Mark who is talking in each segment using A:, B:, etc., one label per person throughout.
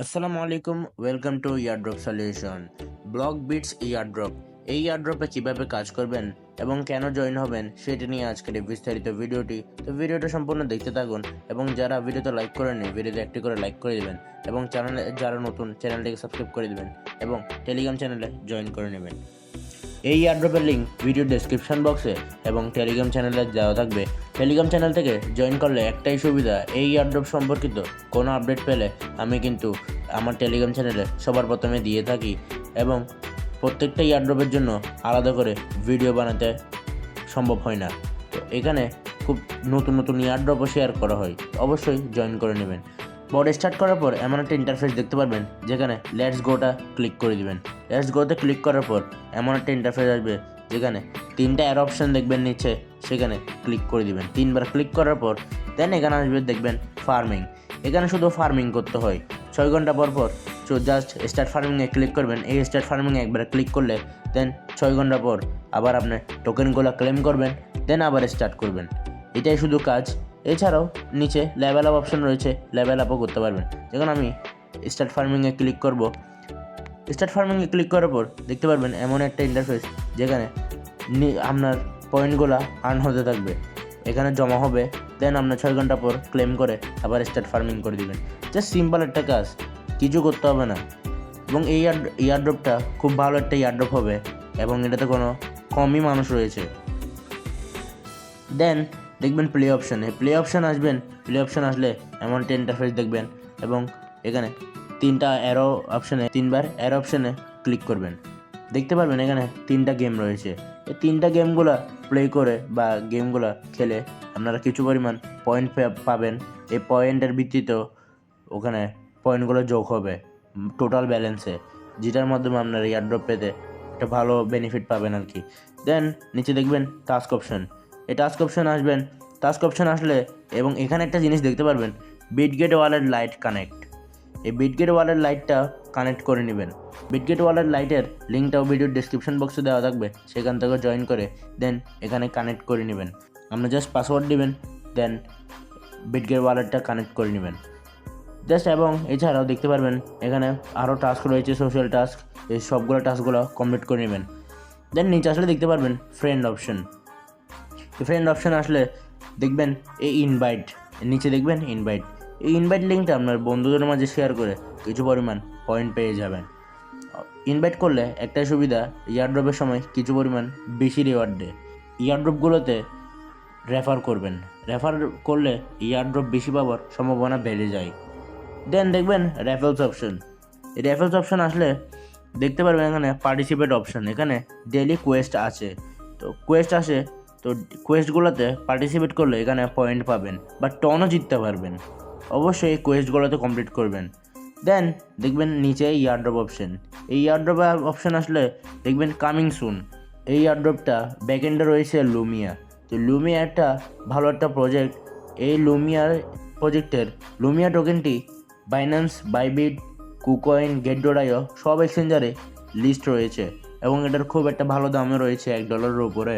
A: আসসালামু আলাইকুম, welcome to airdrop solution. Block bits airdrop, এই ইয়ারড্রপে কিভাবে কাজ করবেন এবং কেন জয়েন হবেন সেটা নিয়ে আজকের এই বিস্তারিত ভিডিওটি। তো ভিডিওটা সম্পূর্ণ দেখতে থাকুন এবং যারা ভিডিওতে লাইক করেননি ভিডিওতে একটি করে লাইক করে দেবেন এবং চ্যানেলে যারা নতুন চ্যানেলটিকে সাবস্ক্রাইব করে দেবেন এবং টেলিগ্রাম চ্যানেলে জয়েন করে নেবেন। এই এয়ারড্রপের লিঙ্ক ভিডিও ডেসক্রিপশন বক্সে এবং টেলিগ্রাম চ্যানেলে দেওয়া থাকবে। টেলিগ্রাম চ্যানেল থেকে জয়েন করলে একটাই সুবিধা, এই এয়ারড্রপ সম্পর্কিত কোনো আপডেট পেলে আমি কিন্তু আমার টেলিগ্রাম চ্যানেলে সবার প্রথমে দিয়ে থাকি এবং প্রত্যেকটা এয়ারড্রপের জন্য আলাদা করে ভিডিও বানাতে সম্ভব হয় না। তো এখানে খুব নতুন নতুন এয়ারড্রপও শেয়ার করা হয়, অবশ্যই জয়েন করে নেবেন। বোর্ড স্টার্ট করার পর এমন একটা ইন্টারফেস দেখতে পারবেন যেখানে লেটস গোটা ক্লিক করে দিবেন। লেটস গোতে ক্লিক করার পর এমন একটা ইন্টারফেস আসবে যেখানে তিনটা অ্যারো অপশন দেখবেন নিচে, সেখানে ক্লিক করে দিবেন। তিনবার ক্লিক করার পর দেন এখানে আসবে দেখবেন ফার্মিং। এখানে শুধু ফার্মিং করতে হয় 6 ঘন্টা পর পর। জাস্ট স্টার্ট ফার্মিংয়ে ক্লিক করবেন। এই স্টার্ট ফার্মিংয়ে একবার ক্লিক করলে দেন 6 ঘন্টা পর আবার আপনি টোকেনগুলো ক্লেম করবেন, দেন আবার স্টার্ট করবেন। এটাই শুধু কাজ। এছাড়াও নিচে লেভেল আপ অপশন রয়েছে, লেভেল আপও করতে পারবেন। যেমন আমি স্টার্ট ফার্মিংয়ে ক্লিক করব। স্টার্ট ফার্মিংয়ে ক্লিক করার পর দেখতে পারবেন এমন একটা ইন্টারফেস যেখানে আপনার পয়েন্টগুলো আর্ন হতে থাকবে, এখানে জমা হবে, দেন আপনার 6 ঘন্টা পর ক্লেম করে আবার স্টার্ট ফার্মিং করে দিবেন। জাস্ট সিম্পল একটা কাজ, কিছু করতে হবে না। এবং এই ইয়ারড্রপটা খুব ভালো একটা ইয়ারড্রপ হবে এবং এটাতে কোনো কমই মানুষ রয়েছে। দেন দেখবেন প্লে অপশান আসবেন। প্লে অপশান আসলে এমন একটা ইন্টারফেস দেখবেন এবং এখানে তিনবার অ্যারো অপশানে ক্লিক করবেন। দেখতে পারবেন এখানে 3টা গেম রয়েছে। এই 3টা গেমগুলো প্লে করে বা গেমগুলো খেলে আপনারা কিছু পরিমাণ পয়েন্ট পাবেন। এই পয়েন্টের ভিত্তিতেও ওখানে পয়েন্টগুলো যোগ হবে টোটাল ব্যালেন্সে, যেটার মাধ্যমে আপনারা এয়ারড্রপ পেতে একটা ভালো বেনিফিট পাবেন আর কি। দেন নিচে দেখবেন টাস্ক অপশন। এই টাস্ক অপশন আসবেন। টাস্ক অপশন আসলে এবং এখানে একটা জিনিস দেখতে পারবেন, বিটগেট ওয়ালেট লাইট কানেক্ট। এই বিটগেট ওয়ালেট লাইটটা কানেক্ট করে নেবেন। বিটগেট ওয়ালেট লাইটের লিঙ্কটাও ভিডিওর ডেসক্রিপশন বক্সে দেওয়া থাকবে, সেখান থেকে জয়েন করে দেন এখানে কানেক্ট করে নেবেন। আপনি জাস্ট পাসওয়ার্ড দিবেন, দেন বিটগেট ওয়ালেটটা কানেক্ট করে নেবেন জাস্ট। এবং এছাড়াও দেখতে পারবেন এখানে আরও টাস্ক রয়েছে, সোশ্যাল টাস্ক। এই সবগুলো টাস্কগুলো কমপ্লিট করে নেবেন। দেন নিচে আসলে দেখতে পারবেন ফ্রেন্ড অপশন। ফ্রেন্ড অপশন আসলে দেখবেন এই ইনভাইট, নিচে দেখবেন ইনভাইট। এই ইনভাইট লিঙ্কটা আপনার বন্ধুদের মাঝে শেয়ার করে কিছু পরিমাণ পয়েন্ট পেয়ে যাবেন। ইনভাইট করলে একটাই সুবিধা, ইয়ারড্রপের সময় কিছু পরিমাণ বেশি রিওয়ার্ড দেয়। ইয়ারড্রপগুলোতে রেফার করবেন, রেফার করলে ইয়ারড্রপ বেশি পাওয়ার সম্ভাবনা বেড়ে যায়। দেন দেখবেন রেফারেলস অপশন। এই রেফারেলস অপশন আসলে দেখতে পারবেন এখানে পার্টিসিপেট অপশন। এখানে ডেইলি কোয়েস্ট আছে, তো কোয়েস্ট আসে, তো কোয়েস্টগুলোতে পার্টিসিপেট করলে এখানে পয়েন্ট পাবেন বা টনও জিততে পারবেন। অবশ্যই এই কোয়েস্টগুলোতে কমপ্লিট করবেন। দেন দেখবেন নিচে ইয়ারড্রপ অপশন। এই ইয়ারড্রপ অপশন আসলে দেখবেন কামিং সুন। এই ইয়ারড্রপটা ব্যাকএন্ডে রয়েছে লুমিয়া। তো লুমিয়া একটা ভালো একটা প্রজেক্ট। এই প্রজেক্টের লুমিয়া টোকেনটি বাইন্যান্স, বাইবিট, কুকয়েন, গেট.io সব এক্সচেঞ্জারে লিস্ট রয়েছে এবং এটার খুব একটা ভালো দামে রয়েছে, $1 উপরে।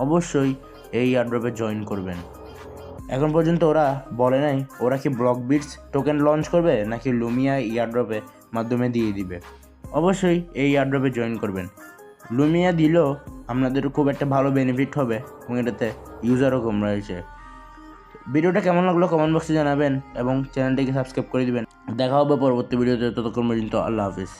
A: অবশ্যই এই এয়ারড্রপে জয়েন করবেন। এখন পর্যন্ত ওরা বলে নাই ওরা কি ব্লক বিটস টোকেন লঞ্চ করবে নাকি লুমিয়া এয়ারড্রপের মাধ্যমে দিয়ে দিবে। অবশ্যই এই এয়ারড্রপে জয়েন করবেন। লুমিয়া দিলেও আপনাদের খুব একটা ভালো বেনিফিট হবে এবং এটাতে ইউজারও কম রয়েছে। ভিডিওটা কেমন লাগলো কমেন্ট বক্সে জানাবেন এবং চ্যানেলটিকে সাবস্ক্রাইব করে দিবেন। দেখা হবে পরবর্তী ভিডিওতে, ততক্ষণ পর্যন্ত আল্লাহ হাফিজ।